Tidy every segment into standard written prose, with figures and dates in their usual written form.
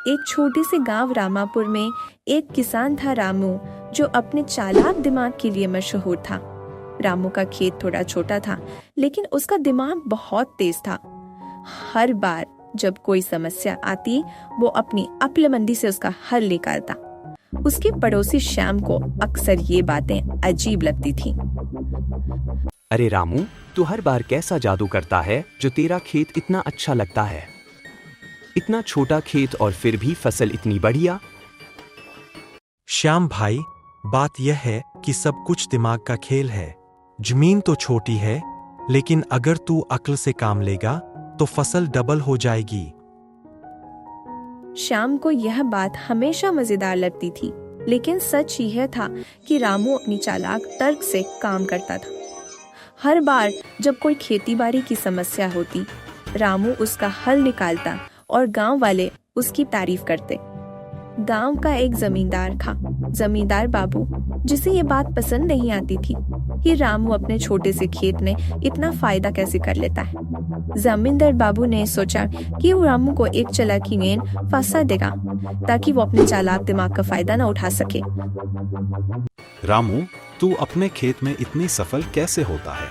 एक छोटे से गांव रामापुर में एक किसान था रामू, जो अपने चालाक दिमाग के लिए मशहूर था। रामू का खेत थोड़ा छोटा था, लेकिन उसका दिमाग बहुत तेज था। हर बार जब कोई समस्या आती, वो अपनी अक्लमंदी से उसका हल निकालता। उसके पड़ोसी श्याम को अक्सर ये बातें अजीब लगती थीं। अरे रामू, तू हर बार कैसा जादू करता है जो तेरा खेत इतना अच्छा लगता है? इतना छोटा खेत और फिर भी फसल इतनी बढ़िया। श्याम भाई, बात यह है कि सब कुछ दिमाग का खेल है। जमीन तो छोटी है, लेकिन अगर तू अक्ल से काम लेगा तो फसल डबल हो जाएगी। श्याम को यह बात हमेशा मजेदार लगती थी, लेकिन सच यह था कि रामू अपनी चालाक तर्क से काम करता था। हर बार जब कोई खेतीबाड़ी की समस्या होती, रामू उसका हल निकालता और गांव वाले उसकी तारीफ करते। गांव का एक जमींदार था, जमींदार बाबू, जिसे ये बात पसंद नहीं आती थी कि रामू अपने छोटे से खेत में इतना फायदा कैसे कर लेता है। जमींदार बाबू ने सोचा कि वो रामू को एक चालाकी में फंसा देगा, ताकि वो अपने चालाक दिमाग का फायदा न उठा सके। रामू, तू अपने खेत में इतनी सफल कैसे होता है?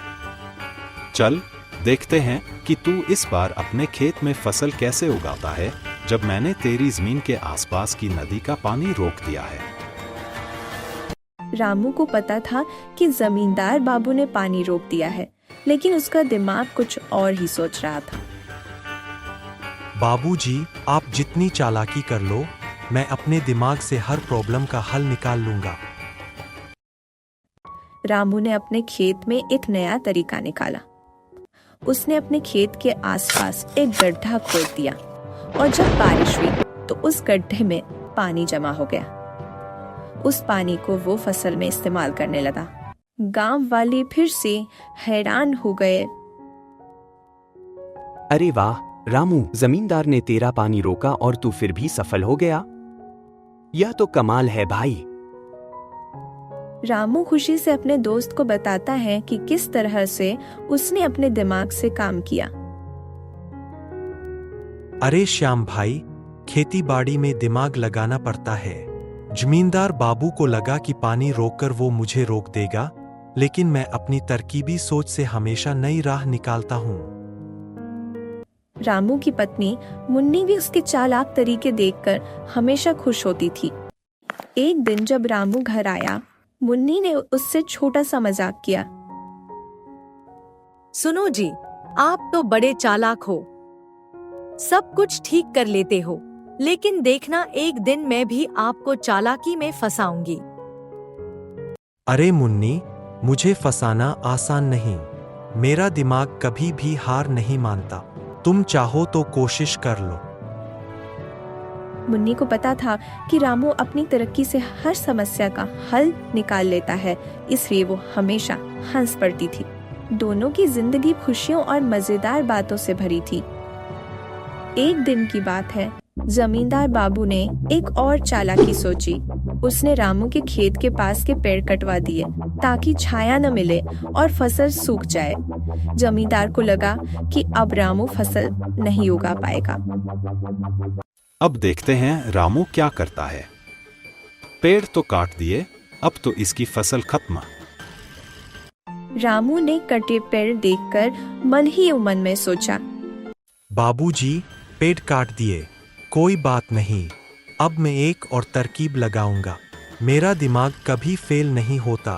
चल देखते हैं कि तू इस बार अपने खेत में फसल कैसे उगाता है, जब मैंने तेरी जमीन के आसपास की नदी का पानी रोक दिया है। रामू को पता था कि जमींदार बाबू ने पानी रोक दिया है, लेकिन उसका दिमाग कुछ और ही सोच रहा था। बाबूजी, आप जितनी चालाकी कर लो, मैं अपने दिमाग से हर प्रॉब्लम का हल निकाल लूंगा। रामू ने अपने खेत में एक नया तरीका निकाला। उसने अपने खेत के आसपास एक गड्ढा खोद दिया, और जब बारिश हुई तो उस गड्ढे में पानी जमा हो गया। उस पानी को वो फसल में इस्तेमाल करने लगा। गांव वाले फिर से हैरान हो गए। अरे वाह रामू, जमींदार ने तेरा पानी रोका और तू फिर भी सफल हो गया। यह तो कमाल है भाई। रामू खुशी से अपने दोस्त को बताता है कि किस तरह से उसने अपने दिमाग से काम किया। अरे श्याम भाई, खेती बाड़ी में दिमाग लगाना पड़ता है। जमींदार बाबू को लगा कि पानी रोककर वो मुझे रोक देगा, लेकिन मैं अपनी तरकीबी सोच से हमेशा नई राह निकालता हूँ। रामू की पत्नी मुन्नी भी उसके चालाक तरीके देखकर हमेशा खुश होती थी। एक दिन जब रामू घर आया, मुन्नी ने उससे छोटा सा मजाक किया। सुनो जी, आप तो बड़े चालाक हो, सब कुछ ठीक कर लेते हो, लेकिन देखना एक दिन मैं भी आपको चालाकी में फंसाऊंगी। अरे मुन्नी, मुझे फंसाना आसान नहीं। मेरा दिमाग कभी भी हार नहीं मानता। तुम चाहो तो कोशिश कर लो। मुन्नी को पता था कि रामू अपनी तरक्की से हर समस्या का हल निकाल लेता है, इसलिए वो हमेशा हंस पड़ती थी। दोनों की जिंदगी खुशियों और मजेदार बातों से भरी थी। एक दिन की बात है, जमींदार बाबू ने एक और चालाकी सोची। उसने रामू के खेत के पास के पेड़ कटवा दिए, ताकि छाया न मिले और फसल सूख जाए। जमींदार को लगा कि अब रामू फसल नहीं उगा पाएगा। अब देखते हैं रामू क्या करता है। पेड़ तो काट दिए, अब तो इसकी फसल खत्म। रामू ने कटे पेड़ देखकर मन ही मन में सोचा, बाबूजी, पेड़ काट दिए, कोई बात नहीं। अब मैं एक और तरकीब लगाऊंगा। मेरा दिमाग कभी फेल नहीं होता।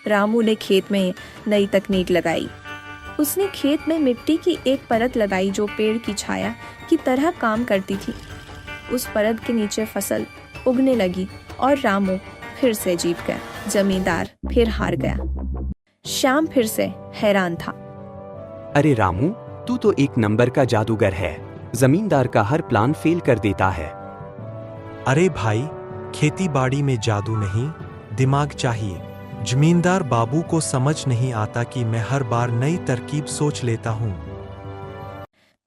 रामू ने खेत में नई तकनीक लगाई। उसने खेत में मिट्टी की एक परत लगाई जो पेड़ की छाया की तरह काम करती थी। उस परत के नीचे फसल उगने लगी और रामू फिर से जीत गया। जमींदार फिर हार गया। श्याम फिर से हैरान था। अरे रामू, तू तो एक नंबर का जादूगर है। जमींदार का हर प्लान फेल कर देता है। अरे भाई, खेती बाड़ी में जादू नहीं, दिमाग चाहिए। जमींदार बाबू को समझ नहीं आता कि मैं हर बार नई तरकीब सोच लेता हूँ।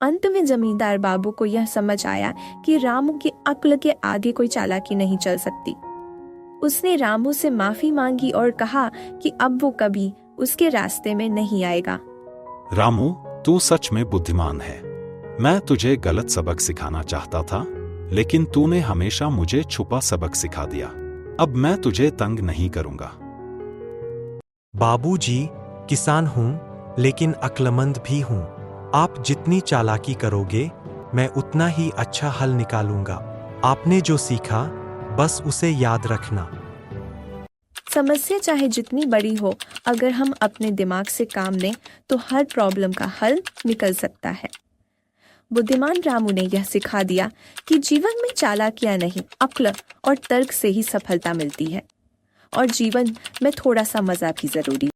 अंत में जमींदार बाबू को यह समझ आया कि रामू की अक्ल के आगे कोई चालाकी नहीं चल सकती। उसने रामू से माफी मांगी और कहा कि अब वो कभी उसके रास्ते में नहीं आएगा। रामू, तू सच में बुद्धिमान है। मैं तुझे गलत सबक सिखाना चाहता था, लेकिन तूने हमेशा मुझे छुपा सबक सिखा दिया। अब मैं तुझे तंग नहीं करूंगा। बाबूजी, किसान हूं, लेकिन अक्लमंद भी हूं। आप जितनी चालाकी करोगे, मैं उतना ही अच्छा हल निकालूंगा। आपने जो सीखा, बस उसे याद रखना। समस्या चाहे जितनी बड़ी हो, अगर हम अपने दिमाग से काम लें तो हर प्रॉब्लम का हल निकल सकता है। बुद्धिमान रामू ने यह सिखा दिया कि जीवन में चालाकियां नहीं, अक्ल और तर्क से ही सफलता मिलती है, और जीवन में थोड़ा सा मजा भी जरूरी।